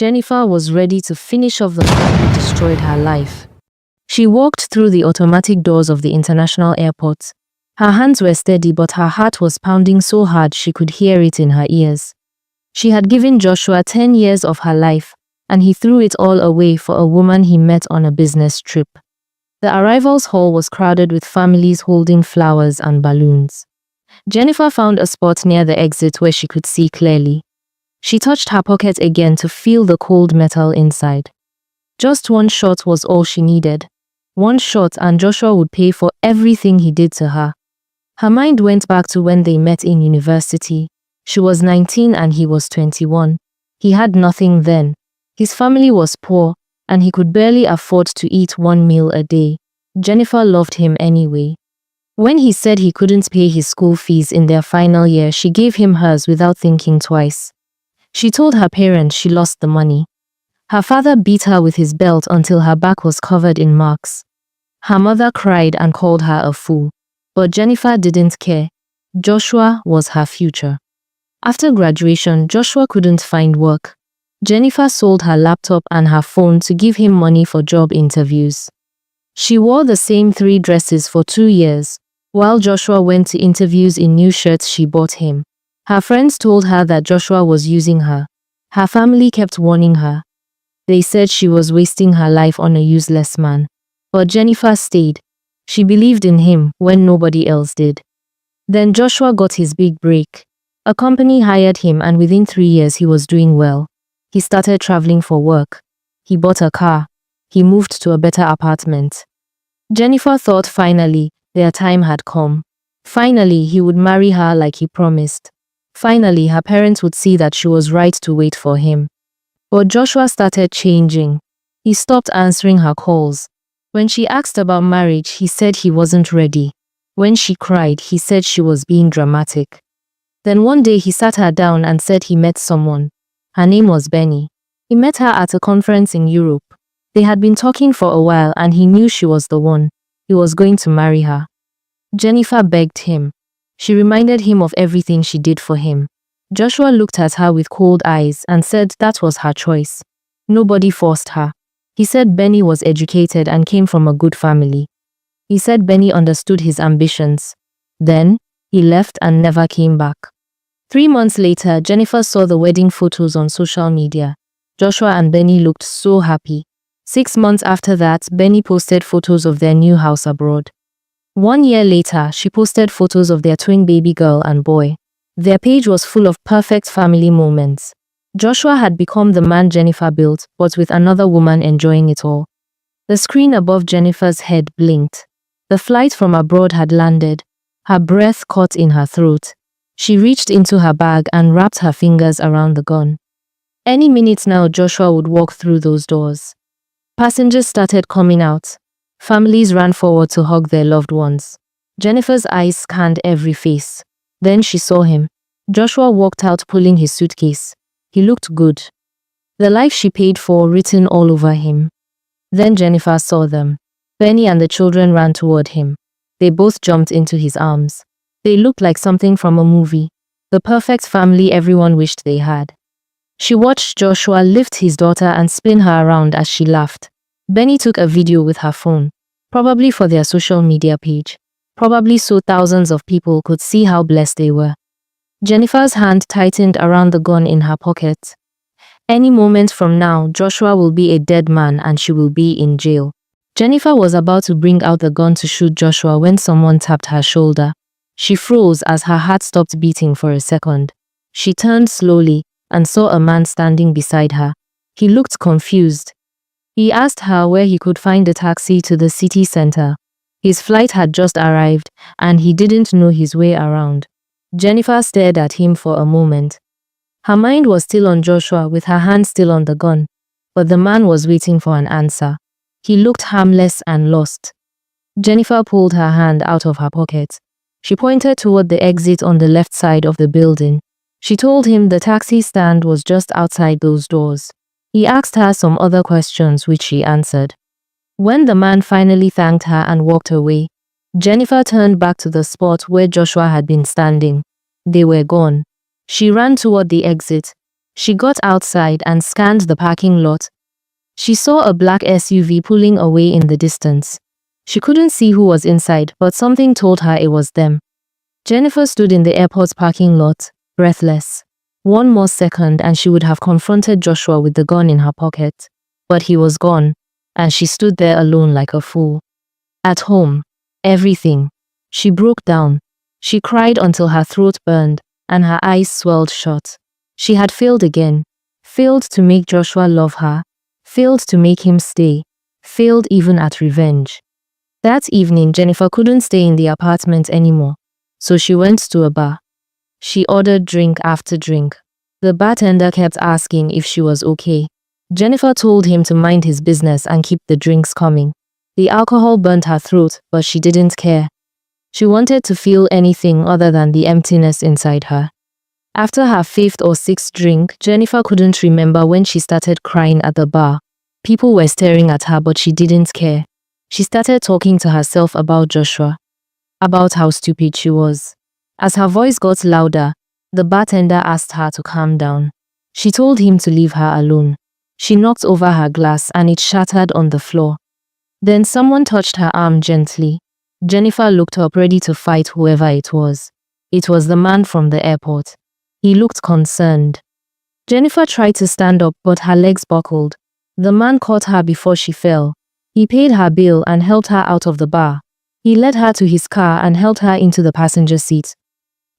Jennifer was ready to finish off the man who destroyed her life. She walked through the automatic doors of the international airport. Her hands were steady, but her heart was pounding so hard she could hear it in her ears. She had given Joshua 10 years of her life, and he threw it all away for a woman he met on a business trip. The arrivals hall was crowded with families holding flowers and balloons. Jennifer found a spot near the exit where she could see clearly. She touched her pocket again to feel the cold metal inside. Just one shot was all she needed. One shot and Joshua would pay for everything he did to her. Her mind went back to when they met in university. She was 19 and he was 21. He had nothing then. His family was poor, and he could barely afford to eat one meal a day. Jennifer loved him anyway. When he said he couldn't pay his school fees in their final year, she gave him hers without thinking twice. She told her parents she lost the money. Her father beat her with his belt until her back was covered in marks. Her mother cried and called her a fool. But Jennifer didn't care. Joshua was her future. After graduation, Joshua couldn't find work. Jennifer sold her laptop and her phone to give him money for job interviews. She wore the same 3 dresses for 2 years, while Joshua went to interviews in new shirts she bought him. Her friends told her that Joshua was using her. Her family kept warning her. They said she was wasting her life on a useless man. But Jennifer stayed. She believed in him when nobody else did. Then Joshua got his big break. A company hired him, and within 3 years he was doing well. He started traveling for work. He bought a car. He moved to a better apartment. Jennifer thought finally their time had come. Finally he would marry her like he promised. Finally her parents would see that she was right to wait for him. But Joshua started changing. He stopped answering her calls. When she asked about marriage, he said he wasn't ready. When she cried, he said she was being dramatic. Then one day he sat her down and said he met someone. Her name was Benny. He met her at a conference in Europe. They had been talking for a while and he knew she was the one. He was going to marry her. Jennifer begged him. She reminded him of everything she did for him. Joshua looked at her with cold eyes and said that was her choice. Nobody forced her. He said Benny was educated and came from a good family. He said Benny understood his ambitions. Then, he left and never came back. 3 months later, Jennifer saw the wedding photos on social media. Joshua and Benny looked so happy. 6 months after that, Benny posted photos of their new house abroad. 1 year later, she posted photos of their twin baby girl and boy. Their page was full of perfect family moments. Joshua had become the man Jennifer built, but with another woman enjoying it all. The screen above Jennifer's head blinked. The flight from abroad had landed. Her breath caught in her throat. She reached into her bag and wrapped her fingers around the gun. Any minute now, Joshua would walk through those doors. Passengers started coming out. Families ran forward to hug their loved ones. Jennifer's eyes scanned every face. Then she saw him. Joshua walked out pulling his suitcase. He looked good. The life she paid for written all over him. Then Jennifer saw them. Benny and the children ran toward him. They both jumped into his arms. They looked like something from a movie. The perfect family everyone wished they had. She watched Joshua lift his daughter and spin her around as she laughed. Benny took a video with her phone, probably for their social media page, probably so thousands of people could see how blessed they were. Jennifer's hand tightened around the gun in her pocket. Any moment from now, Joshua will be a dead man and she will be in jail. Jennifer was about to bring out the gun to shoot Joshua when someone tapped her shoulder. She froze as her heart stopped beating for a second. She turned slowly and saw a man standing beside her. He looked confused. He asked her where he could find a taxi to the city center. His flight had just arrived and he didn't know his way around. Jennifer stared at him for a moment. Her mind was still on Joshua with her hand still on the gun, but the man was waiting for an answer. He looked harmless and lost. Jennifer pulled her hand out of her pocket. She pointed toward the exit on the left side of the building. She told him the taxi stand was just outside those doors. He asked her some other questions which she answered. When the man finally thanked her and walked away, Jennifer turned back to the spot where Joshua had been standing. They were gone. She ran toward the exit. She got outside and scanned the parking lot. She saw a black SUV pulling away in the distance. She couldn't see who was inside, but something told her it was them. Jennifer stood in the airport's parking lot, breathless. One more second and she would have confronted Joshua with the gun in her pocket. But he was gone, and she stood there alone like a fool. At home, everything. She broke down. She cried until her throat burned, and her eyes swelled shut. She had failed again. Failed to make Joshua love her. Failed to make him stay. Failed even at revenge. That evening, Jennifer couldn't stay in the apartment anymore, so she went to a bar. She ordered drink after drink. The bartender kept asking if she was okay. Jennifer told him to mind his business and keep the drinks coming. The alcohol burnt her throat, but she didn't care. She wanted to feel anything other than the emptiness inside her. After her fifth or sixth drink, Jennifer couldn't remember when she started crying at the bar. People were staring at her, but she didn't care. She started talking to herself about Joshua, about how stupid she was. As her voice got louder, the bartender asked her to calm down. She told him to leave her alone. She knocked over her glass and it shattered on the floor. Then someone touched her arm gently. Jennifer looked up, ready to fight whoever it was. It was the man from the airport. He looked concerned. Jennifer tried to stand up, but her legs buckled. The man caught her before she fell. He paid her bill and helped her out of the bar. He led her to his car and helped her into the passenger seat.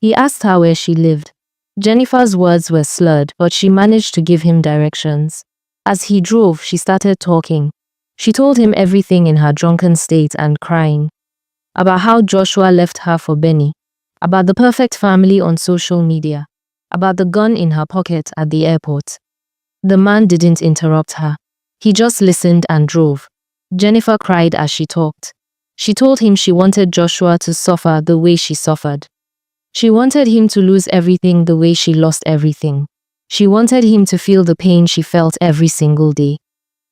He asked her where she lived. Jennifer's words were slurred, but she managed to give him directions. As he drove, she started talking. She told him everything in her drunken state and crying. About how Joshua left her for Benny. About the perfect family on social media. About the gun in her pocket at the airport. The man didn't interrupt her. He just listened and drove. Jennifer cried as she talked. She told him she wanted Joshua to suffer the way she suffered. She wanted him to lose everything the way she lost everything. She wanted him to feel the pain she felt every single day.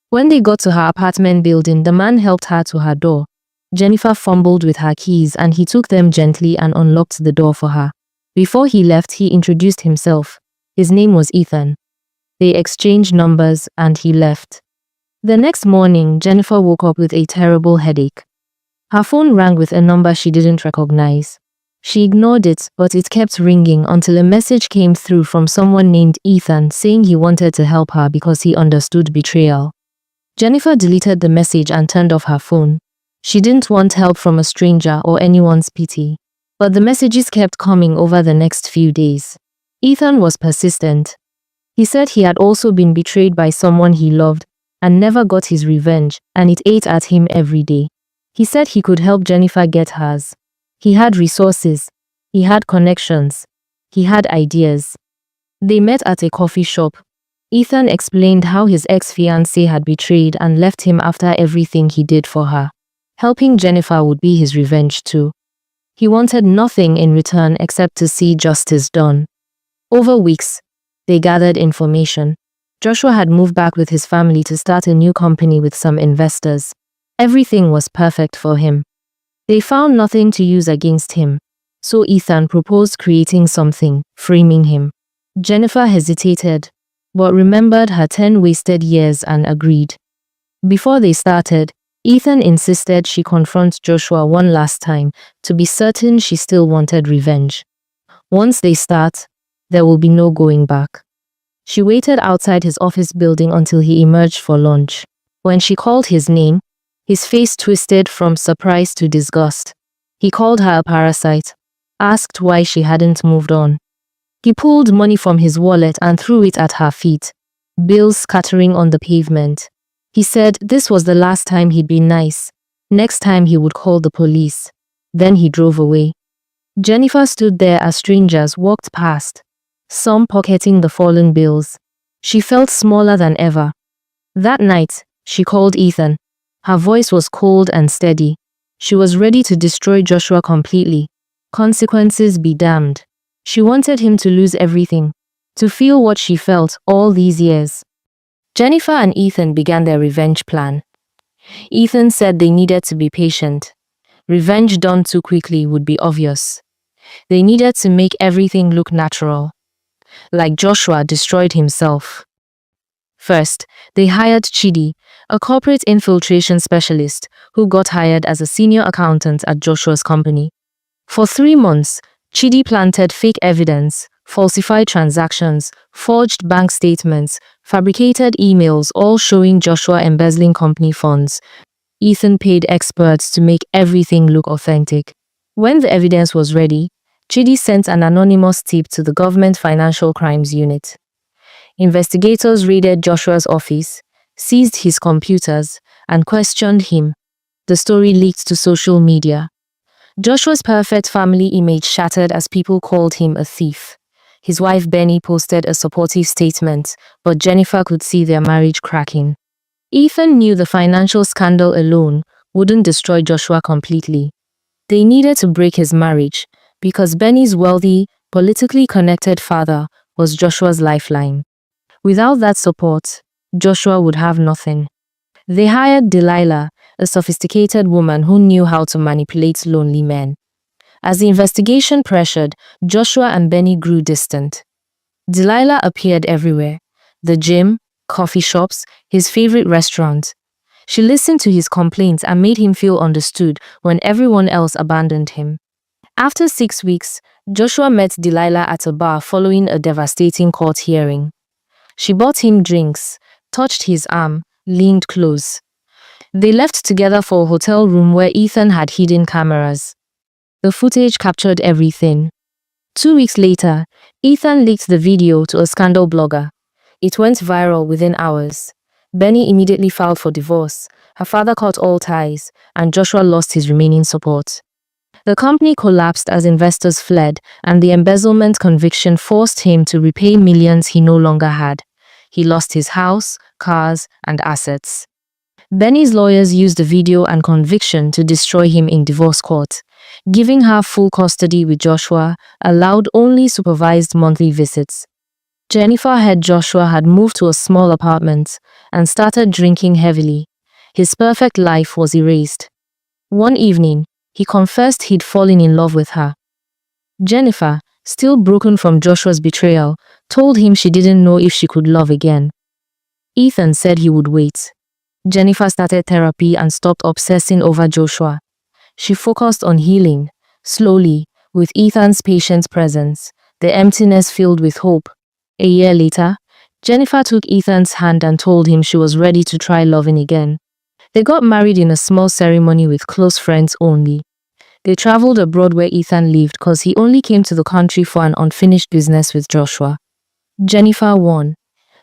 When they got to her apartment building, the man helped her to her door. Jennifer fumbled with her keys and he took them gently and unlocked the door for her. Before he left, he introduced himself. His name was Ethan. They exchanged numbers and he left. The next morning, Jennifer woke up with a terrible headache. Her phone rang with a number she didn't recognize. She ignored it, but it kept ringing until a message came through from someone named Ethan saying he wanted to help her because he understood betrayal. Jennifer deleted the message and turned off her phone. She didn't want help from a stranger or anyone's pity. But the messages kept coming over the next few days. Ethan was persistent. He said he had also been betrayed by someone he loved and never got his revenge, and it ate at him every day. He said he could help Jennifer get hers. He had resources. He had connections. He had ideas. They met at a coffee shop. Ethan explained how his ex-fiancée had betrayed and left him after everything he did for her. Helping Jennifer would be his revenge too. He wanted nothing in return except to see justice done. Over weeks, they gathered information. Joshua had moved back with his family to start a new company with some investors. Everything was perfect for him. They found nothing to use against him. So Ethan proposed creating something, framing him. Jennifer hesitated, but remembered her 10 wasted years and agreed. Before they started, Ethan insisted she confront Joshua one last time to be certain she still wanted revenge. Once they start, there will be no going back. She waited outside his office building until he emerged for lunch. When she called his name, his face twisted from surprise to disgust. He called her a parasite, asked why she hadn't moved on. He pulled money from his wallet and threw it at her feet, bills scattering on the pavement. He said this was the last time he'd be nice. Next time he would call the police. Then he drove away. Jennifer stood there as strangers walked past, some pocketing the fallen bills. She felt smaller than ever. That night, she called Ethan. Her voice was cold and steady. She was ready to destroy Joshua completely. Consequences be damned. She wanted him to lose everything, to feel what she felt all these years. Jennifer and Ethan began their revenge plan. Ethan said they needed to be patient. Revenge done too quickly would be obvious. They needed to make everything look natural. like Joshua destroyed himself. First, they hired Chidi, a corporate infiltration specialist who got hired as a senior accountant at Joshua's company. For 3 months, Chidi planted fake evidence, falsified transactions, forged bank statements, fabricated emails, all showing Joshua embezzling company funds. Ethan paid experts to make everything look authentic. When the evidence was ready, Chidi sent an anonymous tip to the Government Financial Crimes Unit. Investigators raided Joshua's office, seized his computers, and questioned him. The story leaked to social media. Joshua's perfect family image shattered as people called him a thief. His wife Benny posted a supportive statement, but Jennifer could see their marriage cracking. Ethan knew the financial scandal alone wouldn't destroy Joshua completely. They needed to break his marriage, because Benny's wealthy, politically connected father was Joshua's lifeline. Without that support, Joshua would have nothing. They hired Delilah, a sophisticated woman who knew how to manipulate lonely men. As the investigation pressured, Joshua and Benny grew distant. Delilah appeared everywhere: the gym, coffee shops, his favorite restaurant. She listened to his complaints and made him feel understood when everyone else abandoned him. After 6 weeks, Joshua met Delilah at a bar following a devastating court hearing. She bought him drinks, touched his arm, leaned close. They left together for a hotel room where Ethan had hidden cameras. The footage captured everything. 2 weeks later, Ethan leaked the video to a scandal blogger. It went viral within hours. Benny immediately filed for divorce. Her father cut all ties, and Joshua lost his remaining support. The company collapsed as investors fled, and the embezzlement conviction forced him to repay millions he no longer had. He lost his house, cars, and assets. Benny's lawyers used the video and conviction to destroy him in divorce court. Giving her full custody with Joshua allowed only supervised monthly visits. Jennifer heard Joshua had moved to a small apartment and started drinking heavily. His perfect life was erased. One evening, he confessed he'd fallen in love with her. Jennifer, still broken from Joshua's betrayal, told him she didn't know if she could love again. Ethan said he would wait. Jennifer started therapy and stopped obsessing over Joshua. She focused on healing, slowly, with Ethan's patient presence, the emptiness filled with hope. A year later, Jennifer took Ethan's hand and told him she was ready to try loving again. They got married in a small ceremony with close friends only. They traveled abroad where Ethan lived because he only came to the country for an unfinished business with Joshua. Jennifer won.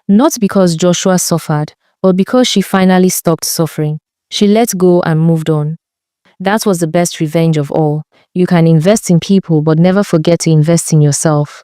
Not because Joshua suffered, but because she finally stopped suffering. She let go and moved on. That was the best revenge of all. You can invest in people but never forget to invest in yourself.